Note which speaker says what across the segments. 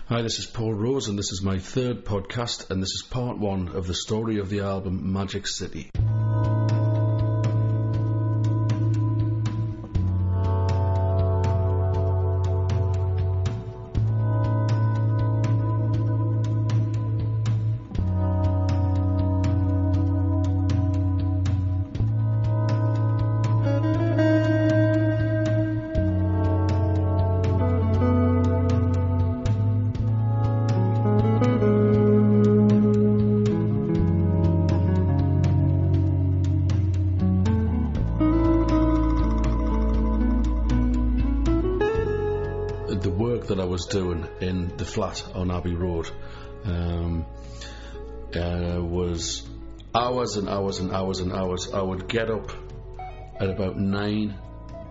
Speaker 1: Hi, this is Paul Rose, and this is my third podcast, and this is part one of the story of the album Magic City. The work that I was doing in the flat on Abbey Road was hours and hours and hours and hours. I would get up at about 9,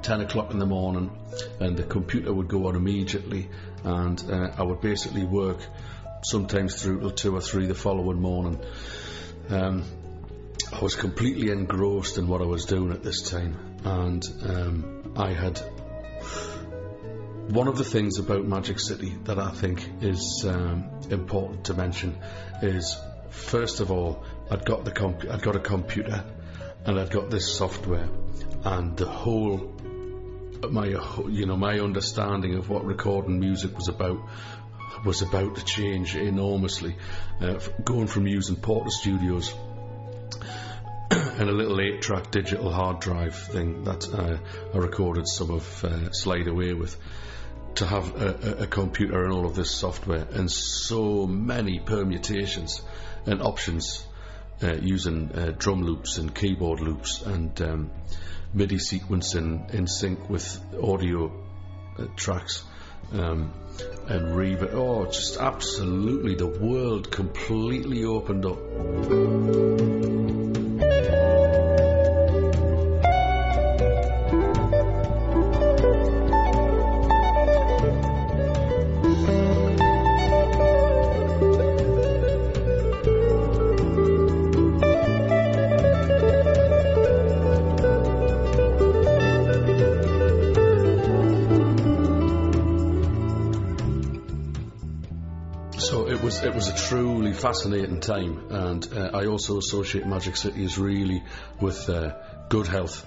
Speaker 1: 10 o'clock in the morning, and the computer would go on immediately, and I would basically work sometimes through till 2 or 3 the following morning. I was completely engrossed in what I was doing at this time, and I had... One of the things about Magic City that I think is important to mention is, first of all, I'd got a computer, and I'd got this software, and the whole my understanding of what recording music was about to change enormously, going from using Porter Studios and a little 8-track digital hard drive thing that I recorded some of Slide Away with, to have a computer and all of this software and so many permutations and options, using drum loops and keyboard loops and MIDI sequencing in sync with audio tracks, and reverb. Oh, just absolutely, the world completely opened up. So it was a truly fascinating time, and I also associate Magic City as really with good health,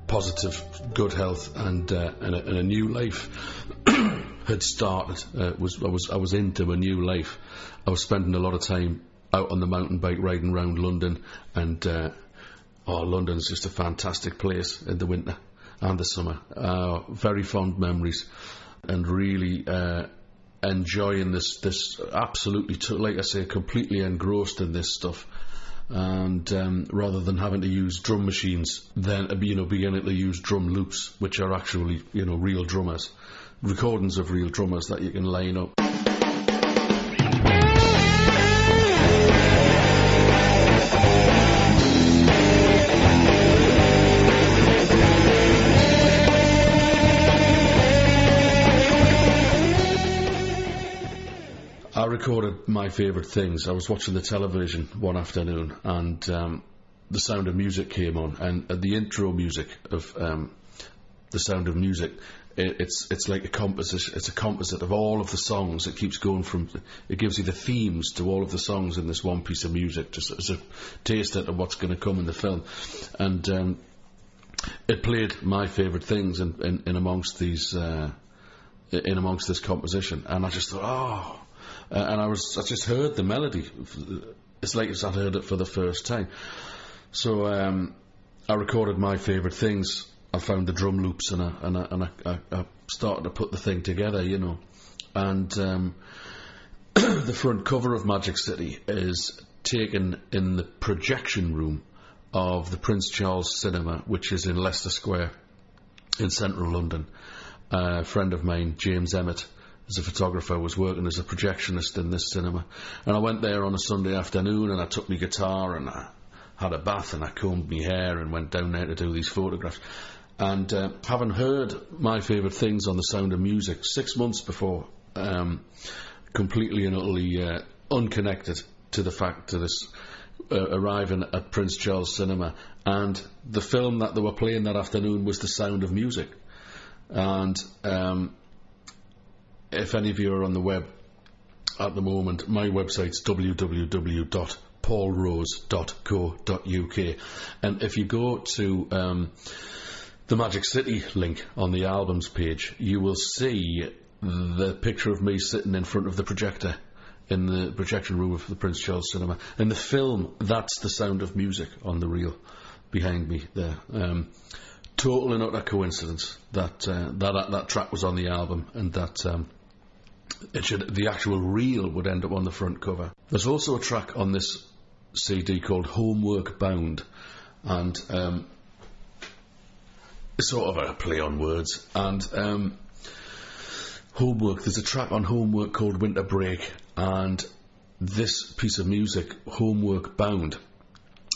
Speaker 1: positive good health, and a new life had started. I was into a new life. I was spending a lot of time out on the mountain bike riding around London, and London's just a fantastic place in the winter and the summer. Very fond memories, and really enjoying this absolutely, like I say, completely engrossed in this stuff. And rather than having to use drum machines, then beginning to use drum loops, which are actually real drummers, recordings of real drummers that you can line up. I recorded my favourite things. I was watching the television one afternoon, and The Sound of Music came on, and the intro music of The Sound of Music, it's like a composite. It's a composite of all of the songs. It keeps going it gives you the themes to all of the songs in this one piece of music, just as a taste of what's going to come in the film. And it played my favourite things in amongst these in amongst this composition, and I just thought, and I just heard the melody. It's like I'd heard it for the first time. So I recorded my favourite things. I found the drum loops, and I started to put the thing together, And the front cover of Magic City is taken in the projection room of the Prince Charles Cinema, which is in Leicester Square in central London. A friend of mine, James Emmett, as a photographer, was working as a projectionist in this cinema, and I went there on a Sunday afternoon, and I took my guitar and I had a bath and I combed my hair and went down there to do these photographs. And having heard my favourite things on The Sound of Music 6 months before, completely and utterly unconnected to the fact of this arriving at Prince Charles Cinema, and the film that they were playing that afternoon was The Sound of Music. And if any of you are on the web at the moment, my website's www.paulrose.co.uk, and if you go to the Magic City link on the albums page, you will see the picture of me sitting in front of the projector in the projection room of the Prince Charles Cinema. In the film, that's the Sound of Music on the reel behind me there. Total and utter coincidence that that track was on the album, and that the actual reel would end up on the front cover. There's also a track on this CD called Homework Bound, and it's sort of a play on words. And Homework, there's a track on Homework called Winter Break, and this piece of music, Homework Bound,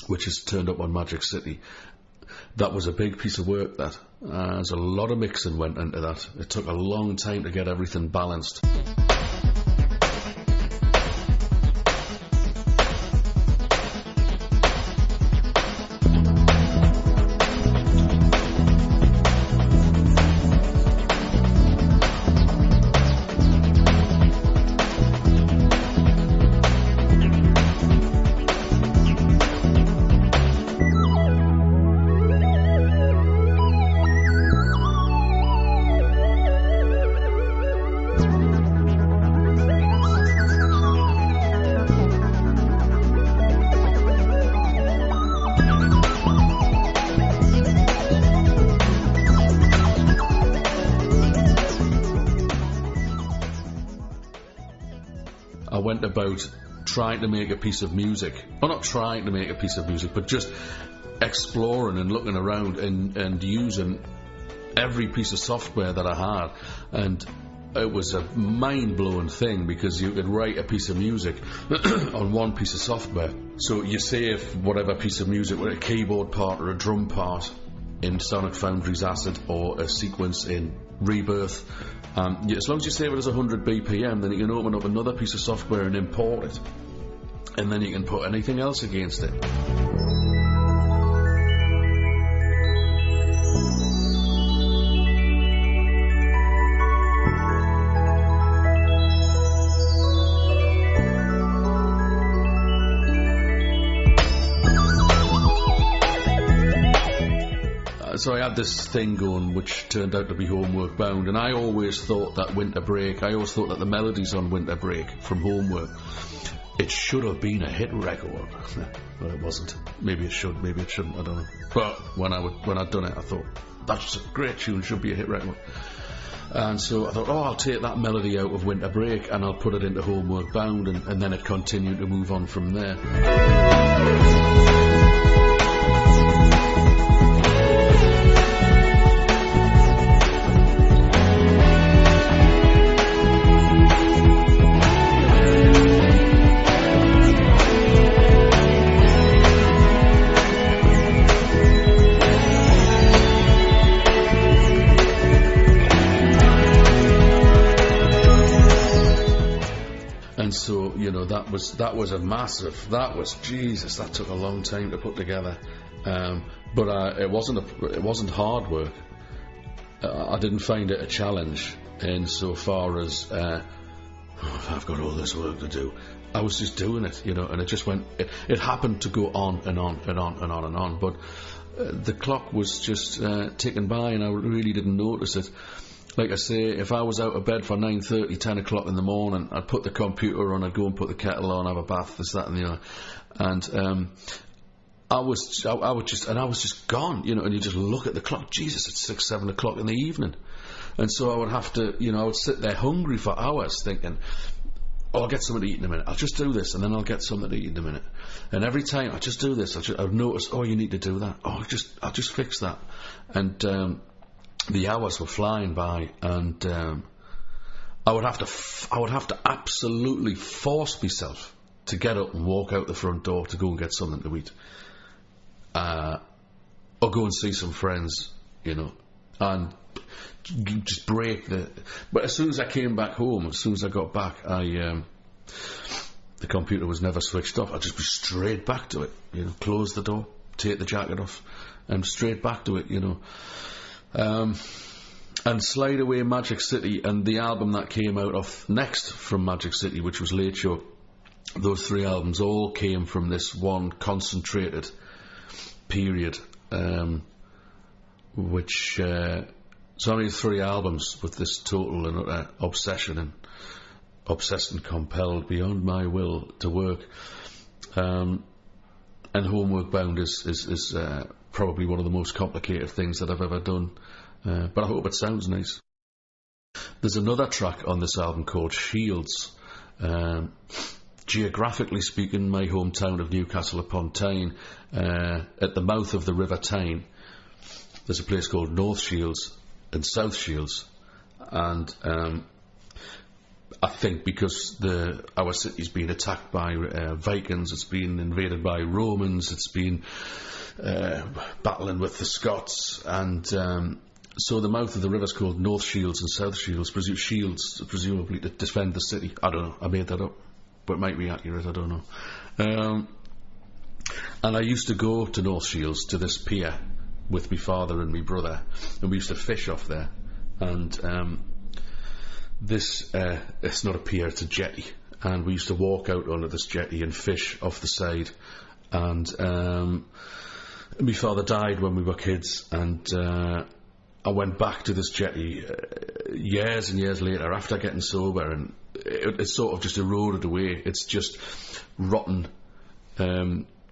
Speaker 1: which is turned up on Magic City, that was a big piece of work. That there's a lot of mixing went into that. It took a long time to get everything balanced. I went about trying to make a piece of music, or not trying to make a piece of music, but just exploring and looking around and using every piece of software that I had. And it was a mind-blowing thing, because you could write a piece of music on one piece of software. So you save whatever piece of music, whether a keyboard part or a drum part, in Sonic Foundry's Acid, or a sequence in Rebirth. As long as you save it as 100 BPM, then you can open up another piece of software and import it, and then you can put anything else against it. So I had this thing going which turned out to be Homework Bound, and I always thought that Winter Break, I always thought that the melodies on Winter Break from Homework, it should have been a hit record. But it wasn't. Maybe it should, maybe it shouldn't, I don't know. But when I'd done it, I thought, that's a great tune, should be a hit record. And so I thought, I'll take that melody out of Winter Break and I'll put it into Homework Bound, and then it continued to move on from there. So, that was a massive, Jesus, that took a long time to put together. But it wasn't hard work. I didn't find it a challenge insofar as I've got all this work to do. I was just doing it, and it just went. It happened to go on and on and on and on and on. But the clock was just ticking by, and I really didn't notice it. Like I say, if I was out of bed for 9:30, 10 o'clock in the morning, I'd put the computer on, I'd go and put the kettle on, have a bath, this, that and the other. And I was just gone, and you just look at the clock, Jesus, it's 6, 7 o'clock in the evening. And so I would have to, I would sit there hungry for hours thinking, I'll get something to eat in a minute, I'll just do this, and then I'll get something to eat in a minute. And every time I just do this, I'd notice, you need to do that, I'll just fix that. And the hours were flying by, and I would have to absolutely force myself to get up and walk out the front door to go and get something to eat, or go and see some friends, and just break the. But as soon as I came back home, as soon as I got back, the computer was never switched off. I'd just be straight back to it, close the door, take the jacket off, and straight back to it, And Slide Away, Magic City, and the album that came out of next from Magic City, which was Late Show, those three albums all came from this one concentrated period, which so only three albums with this total and utter obsession and obsessed and compelled beyond my will to work, and Homeward Bound is probably one of the most complicated things that I've ever done, but I hope it sounds nice. There's another track on this album called Shields. Geographically speaking, my hometown of Newcastle upon Tyne, at the mouth of the River Tyne, there's a place called North Shields and South Shields, and I think because our city's been attacked by Vikings, it's been invaded by Romans, it's been battling with the Scots, and so the mouth of the river's called North Shields and South Shields, presumably to defend the city. I don't know, I made that up, but it might be accurate, I don't know. And I used to go to North Shields, to this pier, with my father and my brother, and we used to fish off there. And it's not a pier, it's a jetty, and we used to walk out onto this jetty and fish off the side. And my father died when we were kids, and I went back to this jetty years and years later after getting sober, and it sort of just eroded away. It's just rotten,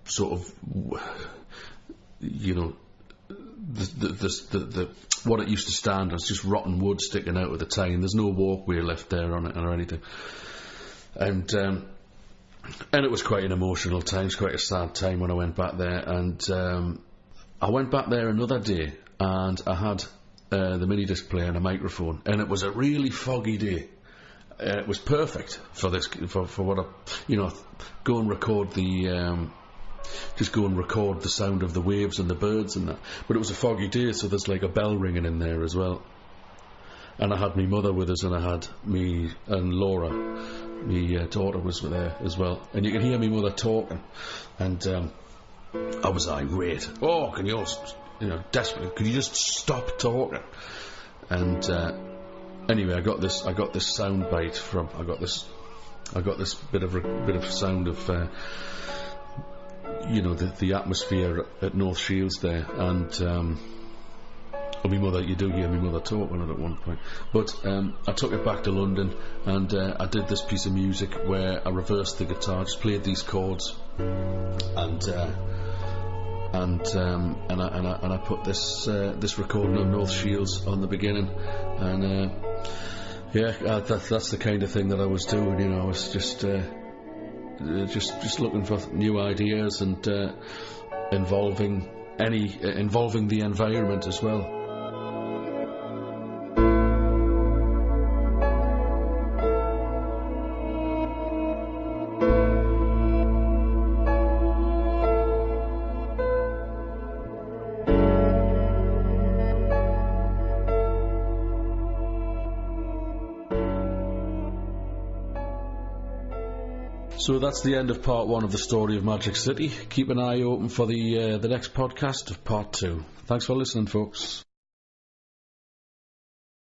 Speaker 1: sort of, you know, the what it used to stand as, just rotten wood sticking out of the Tyne. There's no walkway left there on it or anything, and it was quite an emotional time. It's quite a sad time when I went back there, and I went back there another day, and I had the mini disc player and a microphone, and it was a really foggy day. It was perfect for this, for what I, you know, go and record the sound of the waves and the birds and that. But it was a foggy day, so there's like a bell ringing in there as well. And I had my mother with us, and I had me and Laura, my daughter, was there as well. And you can hear my mother talking, and I was irate. Oh, can you, desperate? Could you just stop talking? And anyway, I got this sound bite from. I got this bit of sound of. The atmosphere at North Shields there, and my mother, you do hear my mother talking at one point. But I took it back to London, and I did this piece of music where I reversed the guitar, just played these chords, and I put this recording of North Shields on the beginning, and that's the kind of thing that I was doing. You know, I was just looking for new ideas, and involving the environment as well. So that's the end of part 1 of the story of Magic City. Keep an eye open for the next podcast of part 2. Thanks for listening, folks.